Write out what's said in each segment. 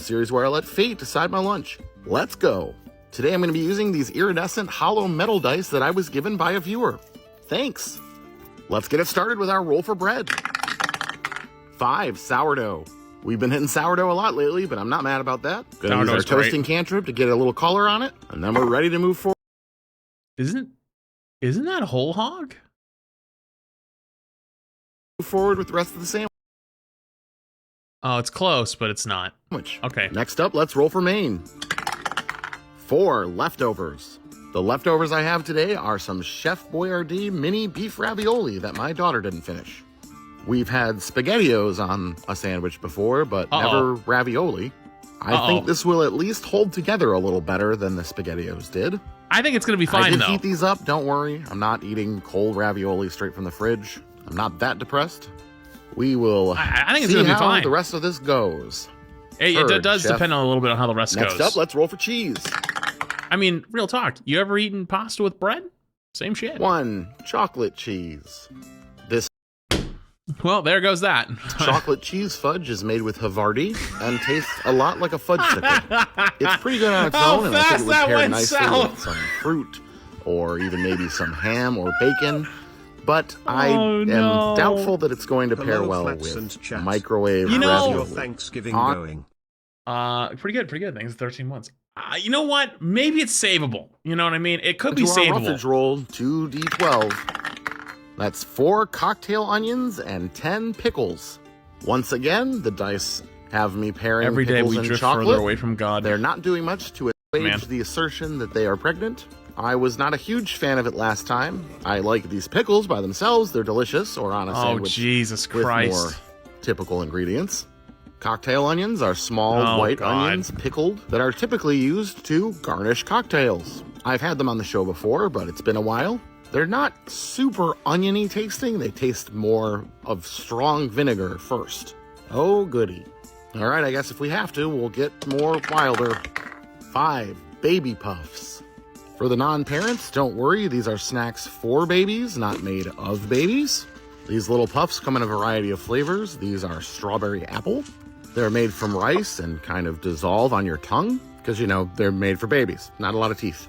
series where I let fate decide my lunch. Let's go. Today I'm going to be using these iridescent hollow metal dice that I was given by a viewer. Thanks. Let's get it started with our roll for bread. 5, sourdough. We've been hitting sourdough a lot lately, but I'm not mad about that. Gonna use our toasting cantrip to get a little color on it, and then we're ready to move forward. Isn't that whole hog? Move forward with the rest of the sandwich. Oh, it's close, but it's not. Okay. Next up, let's roll for main. 4, leftovers. The leftovers I have today are some Chef Boyardee mini beef ravioli that my daughter didn't finish. We've had SpaghettiOs on a sandwich before, but never ravioli. I think this will at least hold together a little better than the SpaghettiOs did. I think it's going to be fine, though. I did heat these up, don't worry. I'm not eating cold ravioli straight from the fridge. I'm not that depressed. We will I think it's going to be fine. The rest of this goes. It does depend on a little bit on how the rest goes. Next up, let's roll for cheese. I mean, real talk. You ever eaten pasta with bread? Same shit. 1, chocolate cheese. Well, there goes that. Chocolate cheese fudge is made with Havarti and tastes a lot like a fudgesicle. It's pretty good on its own, and I think it would pair nicely with some fruit or even maybe some ham or bacon. But I am doubtful that it's going to pair well with microwave ravioli. Thanksgiving going. Pretty good. Thanks, 13 months. You know what? Maybe it's savable. You know what I mean? It could be savable. Roughage roll 2d12. That's 4 cocktail onions and 10 pickles. Once again, the dice have me pairing every day pickles we drift and chocolate. further away from God. They're not doing much to assuage the assertion that they are pregnant. I was not a huge fan of it last time. I like these pickles by themselves. They're delicious, or on a sandwich Jesus Christ. with more typical ingredients. Cocktail onions are small white onions pickled that are typically used to garnish cocktails. I've had them on the show before, but it's been a while. They're not super oniony tasting. They taste more of strong vinegar first. Oh, goody. All right, I guess if we have to, we'll get more wilder. 5, baby puffs. For the non-parents, don't worry. These are snacks for babies, not made of babies. These little puffs come in a variety of flavors. These are strawberry apple. They're made from rice and kind of dissolve on your tongue because, you know, they're made for babies. Not a lot of teeth.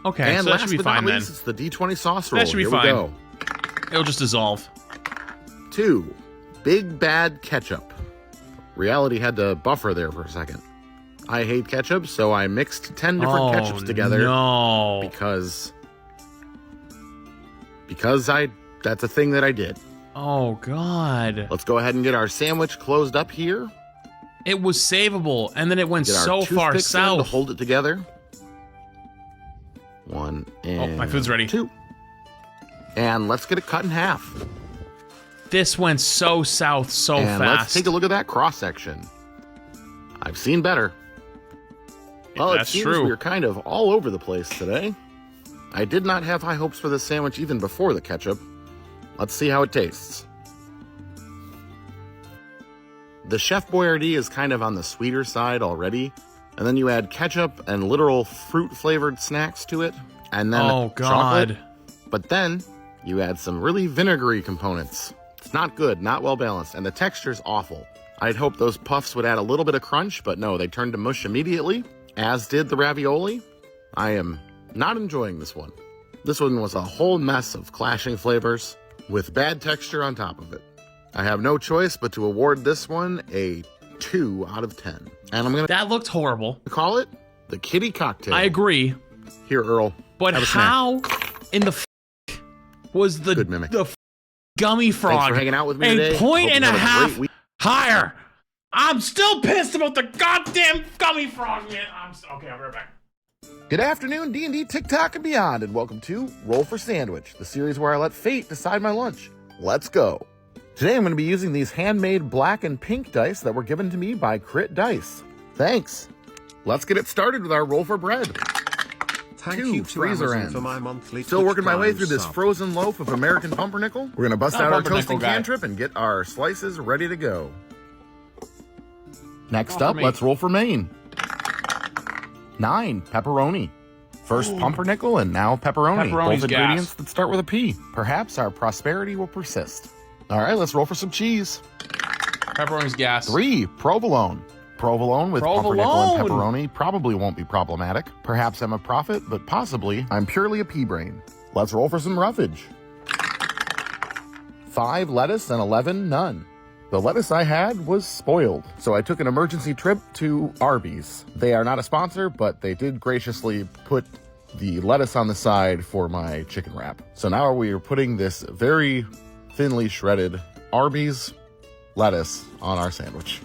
Okay, and so that should be fine then. It's the D20 sauce roll. That should be fine. We go. It'll just dissolve. 2, big bad ketchup. Reality had to buffer there for a second. I hate ketchup, so I mixed 10 different ketchups together. No. Because that's a thing that I did. Oh, God. Let's go ahead and get our sandwich closed up here. It was savable, and then it went so far south. To hold it together. 1 and my food's ready. 2. And let's get it cut in half. This went so south so fast. Let's take a look at that cross section. I've seen better. Well, it seems we're kind of all over the place today. I did not have high hopes for this sandwich even before the ketchup. Let's see how it tastes. The Chef Boyardee is kind of on the sweeter side already. And then you add ketchup and literal fruit-flavored snacks to it. And then chocolate. But then you add some really vinegary components. It's not good, not well balanced, and the texture's awful. I'd hoped those puffs would add a little bit of crunch, but no, they turned to mush immediately, as did the ravioli. I am not enjoying this one. This one was a whole mess of clashing flavors with bad texture on top of it. I have no choice but to award this one a 2 out of 10. And I'm gonna that looked horrible. Call it the kitty cocktail. I agree. Here, Earl. But how in the was the gummy frog Thanks for hanging out with me today. A point and a half higher? I'm still pissed about the goddamn gummy frog, man. Okay, I'll be right back. Good afternoon, D&D, TikTok, and beyond, and welcome to Roll for Sandwich, the series where I let fate decide my lunch. Let's go. Today I'm going to be using these handmade black and pink dice that were given to me by Crit Dice. Thanks. Let's get it started with our roll for bread. Thank you to freezer Amazon ends. for my monthly Still working my way through sub. this frozen loaf of American pumpernickel. We're going to bust out our toasting cantrip and get our slices ready to go. Next up, let's roll for main. 9, pepperoni. First pumpernickel and now pepperoni. Both ingredients that start with a P. Perhaps our prosperity will persist. All right, let's roll for some cheese. Pepperoni's gas. 3, provolone. Provolone with pumpernickel and pepperoni probably won't be problematic. Perhaps I'm a prophet, but possibly I'm purely a pea brain. Let's roll for some roughage. 5 lettuce and 11 none. The lettuce I had was spoiled, so I took an emergency trip to Arby's. They are not a sponsor, but they did graciously put the lettuce on the side for my chicken wrap. So now we are putting this very thinly shredded Arby's lettuce on our sandwich.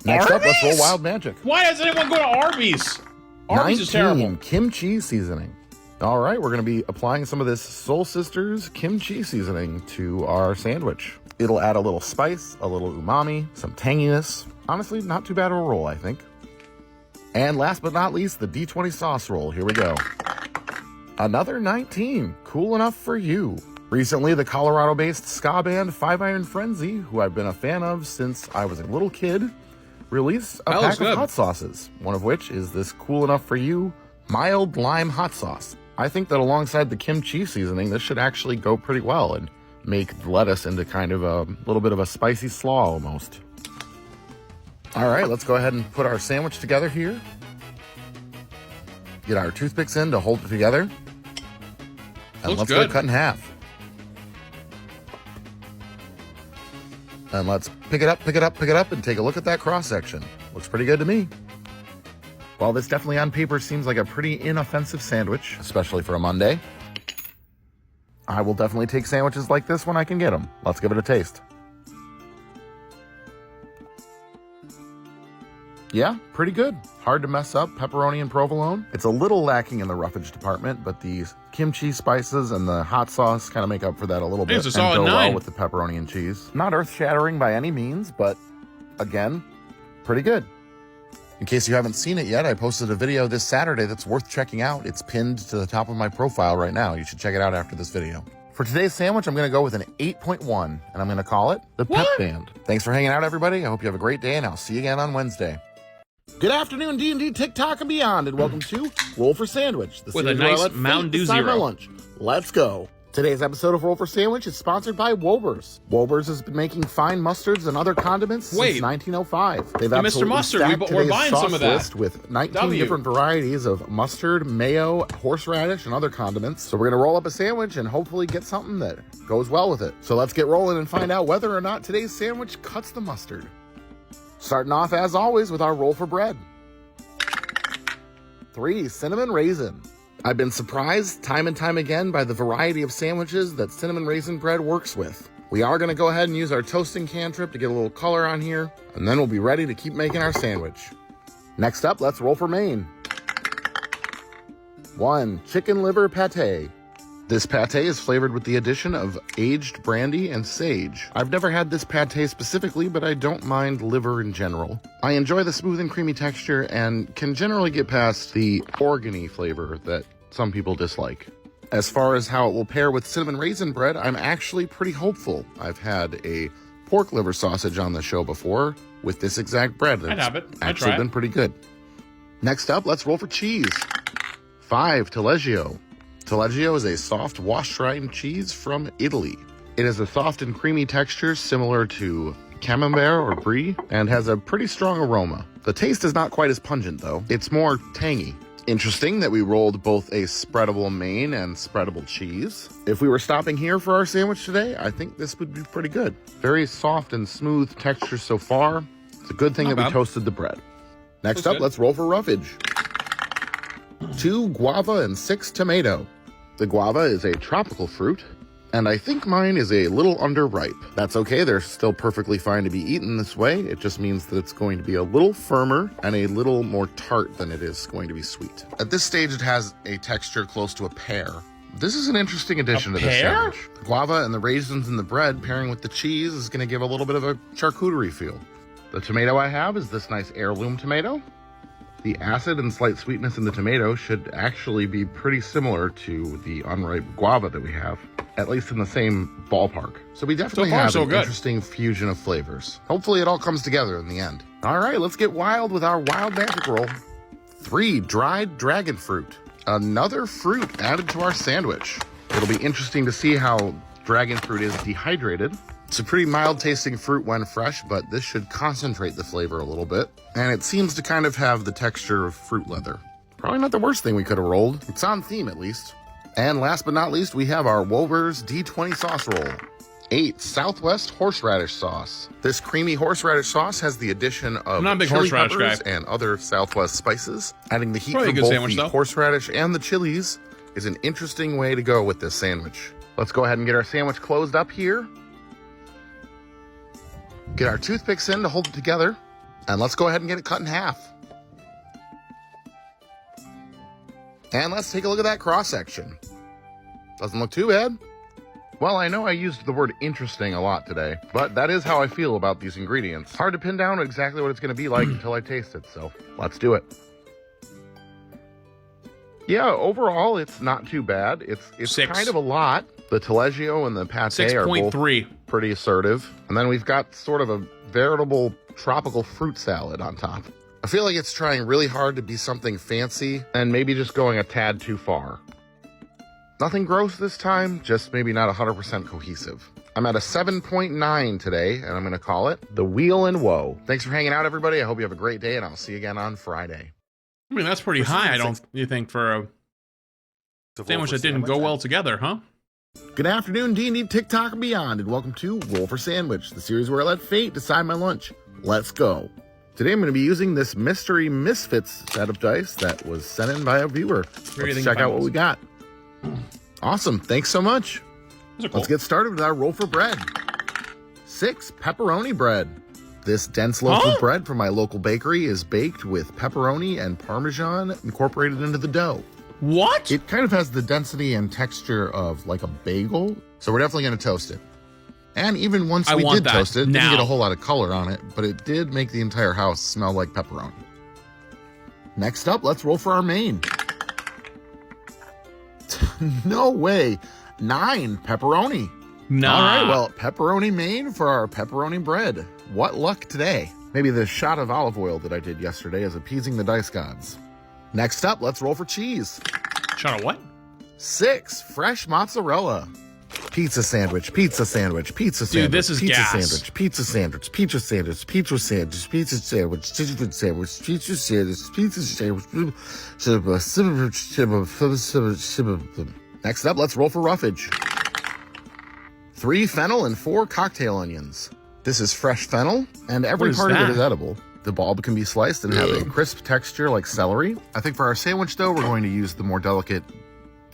Next up, let's roll Wild Magic. Why does anyone go to Arby's? Arby's is terrible. Kimchi seasoning. All right, we're going to be applying some of this Soul Sisters kimchi seasoning to our sandwich. It'll add a little spice, a little umami, some tanginess. Honestly, not too bad of a roll, I think. And last but not least, the D20 sauce roll. Here we go. Another 19. Cool enough for you. Recently, the Colorado-based ska band Five Iron Frenzy, who I've been a fan of since I was a little kid, released a pack of hot sauces, one of which is this Cool Enough for You mild lime hot sauce. I think that alongside the kimchi seasoning, this should actually go pretty well and make the lettuce into kind of a little bit of a spicy slaw almost. All right, let's go ahead and put our sandwich together here. Get our toothpicks in to hold it together. And let's go cut in half. And let's pick it up, and take a look at that cross-section. Looks pretty good to me. While this definitely on paper seems like a pretty inoffensive sandwich, especially for a Monday, I will definitely take sandwiches like this when I can get them. Let's give it a taste. Yeah, pretty good. Hard to mess up, pepperoni and provolone. It's a little lacking in the roughage department, but the kimchi spices and the hot sauce kind of make up for that a little bit and go well with the pepperoni and cheese. Not earth-shattering by any means, but again, pretty good. In case you haven't seen it yet, I posted a video this Saturday that's worth checking out. It's pinned to the top of my profile right now. You should check it out after this video. For today's sandwich, I'm going to go with an 8.1, and I'm going to call it the Pep Band. Thanks for hanging out, everybody. I hope you have a great day, and I'll see you again on Wednesday. Good afternoon, D&D, TikTok, and beyond, and welcome to Roll for Sandwich. With a nice Mountain Dew Zero. Lunch. Let's go. Today's episode of Roll for Sandwich is sponsored by Wober's. Wober's has been making fine mustards and other condiments since 1905. They've Mr. Mustard, we're buying some of that. List with 19 different varieties of mustard, mayo, horseradish, and other condiments. So we're going to roll up a sandwich and hopefully get something that goes well with it. So let's get rolling and find out whether or not today's sandwich cuts the mustard. Starting off, as always, with our roll for bread. 3, cinnamon raisin. I've been surprised time and time again by the variety of sandwiches that cinnamon raisin bread works with. We are going to go ahead and use our toasting cantrip to get a little color on here, and then we'll be ready to keep making our sandwich. Next up, let's roll for main. 1, chicken liver pate. This pate is flavored with the addition of aged brandy and sage. I've never had this pate specifically, but I don't mind liver in general. I enjoy the smooth and creamy texture and can generally get past the organy flavor that some people dislike. As far as how it will pair with cinnamon raisin bread, I'm actually pretty hopeful. I've had a pork liver sausage on the show before with this exact bread. It's actually been pretty good. Next up, let's roll for cheese. 5, Taleggio. Taleggio is a soft wash-rind cheese from Italy. It has a soft and creamy texture similar to camembert or brie and has a pretty strong aroma. The taste is not quite as pungent though. It's more tangy. Interesting that we rolled both a spreadable main and spreadable cheese. If we were stopping here for our sandwich today, I think this would be pretty good. Very soft and smooth texture so far. It's a good thing that we toasted the bread. Next up, let's roll for roughage. 2 guava and 6 tomato. The guava is a tropical fruit, and I think mine is a little underripe. That's okay, they're still perfectly fine to be eaten this way. It just means that it's going to be a little firmer and a little more tart than it is going to be sweet. At this stage, it has a texture close to a pear. This is an interesting addition to this sandwich. The guava and the raisins in the bread pairing with the cheese is going to give a little bit of a charcuterie feel. The tomato I have is this nice heirloom tomato. The acid and slight sweetness in the tomato should actually be pretty similar to the unripe guava that we have, at least in the same ballpark. So we definitely have an interesting fusion of flavors. Hopefully it all comes together in the end. All right, let's get wild with our wild magic roll. 3, dried dragon fruit. Another fruit added to our sandwich. It'll be interesting to see how dragon fruit is dehydrated. It's a pretty mild tasting fruit when fresh, but this should concentrate the flavor a little bit. And it seems to kind of have the texture of fruit leather. Probably not the worst thing we could have rolled. It's on theme at least. And last but not least, we have our Wolvers D20 sauce roll. 8 Southwest horseradish sauce. This creamy horseradish sauce has the addition of chili peppers and other Southwest spices. Adding the heat from both the horseradish and the chilies is an interesting way to go with this sandwich. Let's go ahead and get our sandwich closed up here. Get our toothpicks in to hold it together. And let's go ahead and get it cut in half. And let's take a look at that cross section. Doesn't look too bad. Well, I know I used the word interesting a lot today, but that is how I feel about these ingredients. Hard to pin down exactly what it's going to be like until I taste it, so let's do it. Yeah, overall, it's not too bad. It's kind of a lot. The taleggio and the pate are both pretty assertive. And then we've got sort of a veritable tropical fruit salad on top. I feel like it's trying really hard to be something fancy and maybe just going a tad too far. Nothing gross this time, just maybe not 100% cohesive. I'm at a 7.9 today, and I'm going to call it the Wheel and Woe. Thanks for hanging out, everybody. I hope you have a great day, and I'll see you again on Friday. I mean, that's pretty high, you think, for a sandwich that didn't go well together, huh? Good afternoon, D&D, TikTok, and beyond, and welcome to Roll for Sandwich, the series where I let fate decide my lunch. Let's go. Today I'm going to be using this Mystery Misfits set of dice that was sent in by a viewer. Let's check out what we got. Awesome. Thanks so much. Cool. Let's get started with our roll for bread. 6 pepperoni bread. This dense loaf of bread from my local bakery is baked with pepperoni and Parmesan incorporated into the dough. What? It kind of has the density and texture of like a bagel, so we're definitely going to toast it. And even once we did toast it, didn't get a whole lot of color on it, but it did make the entire house smell like pepperoni. Next up, let's roll for our main. No way. 9 pepperoni. Nah. All right, well, pepperoni main for our pepperoni bread. What luck today. Maybe the shot of olive oil that I did yesterday is appeasing the dice gods. Next up, let's roll for cheese. Shot of what? 6 fresh mozzarella. Pizza sandwich, pizza sandwich, pizza sandwich. Dude, this is pizza gas. Sandwich, pizza sandwich, pizza sandwich, pizza sandwich, pizza sandwich, pizza sandwich, pizza sandwich, pizza sandwich. Next up, let's roll for roughage. 3 fennel and 4 cocktail onions. This is fresh fennel, and every part of it is edible. The bulb can be sliced and have a crisp texture like celery. I think for our sandwich, though, we're going to use the more delicate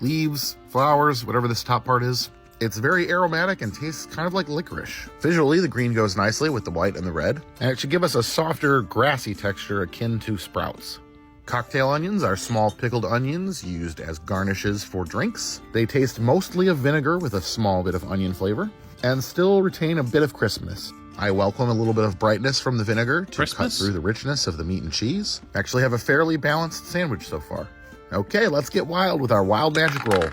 leaves, flowers, whatever this top part is. It's very aromatic and tastes kind of like licorice. Visually, the green goes nicely with the white and the red, and it should give us a softer, grassy texture akin to sprouts. Cocktail onions are small pickled onions used as garnishes for drinks. They taste mostly of vinegar with a small bit of onion flavor, and still retain a bit of crispness. I welcome a little bit of brightness from the vinegar to cut through the richness of the meat and cheese. Actually have a fairly balanced sandwich so far. Okay, let's get wild with our wild magic roll.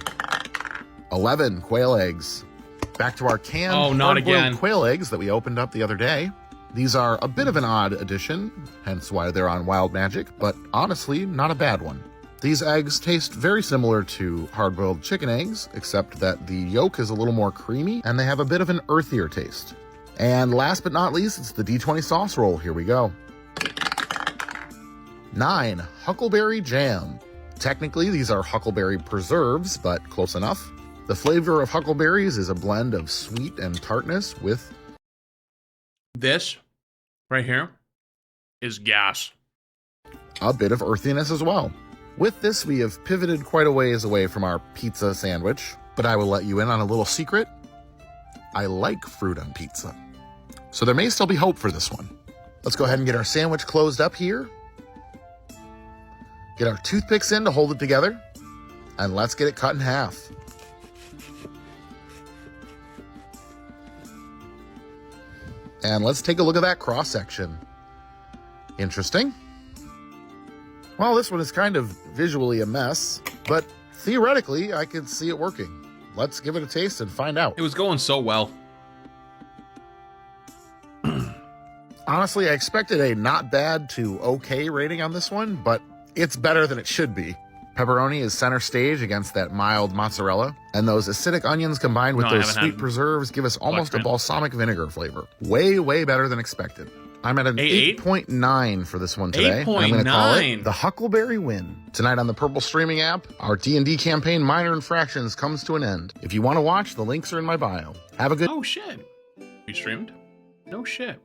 11 quail eggs. Back to our canned hard-boiled quail eggs that we opened up the other day. These are a bit of an odd addition, hence why they're on Wild Magic, but honestly, not a bad one. These eggs taste very similar to hard-boiled chicken eggs, except that the yolk is a little more creamy, and they have a bit of an earthier taste. And last but not least, it's the D20 sauce roll. Here we go. 9 huckleberry jam. Technically, these are huckleberry preserves, but close enough. The flavor of huckleberries is a blend of sweet and tartness with... This, right here, is gas. A bit of earthiness as well. With this, we have pivoted quite a ways away from our pizza sandwich, but I will let you in on a little secret. I like fruit on pizza. So there may still be hope for this one. Let's go ahead and get our sandwich closed up here. Get our toothpicks in to hold it together. And let's get it cut in half. And let's take a look at that cross section. Interesting. Well, this one is kind of visually a mess, but theoretically, I could see it working. Let's give it a taste and find out. It was going so well. Honestly, I expected a not bad to okay rating on this one, but it's better than it should be. Pepperoni is center stage against that mild mozzarella, and those acidic onions combined with those sweet preserves give us almost a balsamic vinegar flavor. Way, way better than expected. I'm at an 8.9 for this one today. 8.9. I'm going to call it the Huckleberry win. Tonight on the Purple Streaming app, our D&D campaign Minor Infractions comes to an end. If you want to watch, the links are in my bio. Have a good... Oh, shit. We streamed? No shit.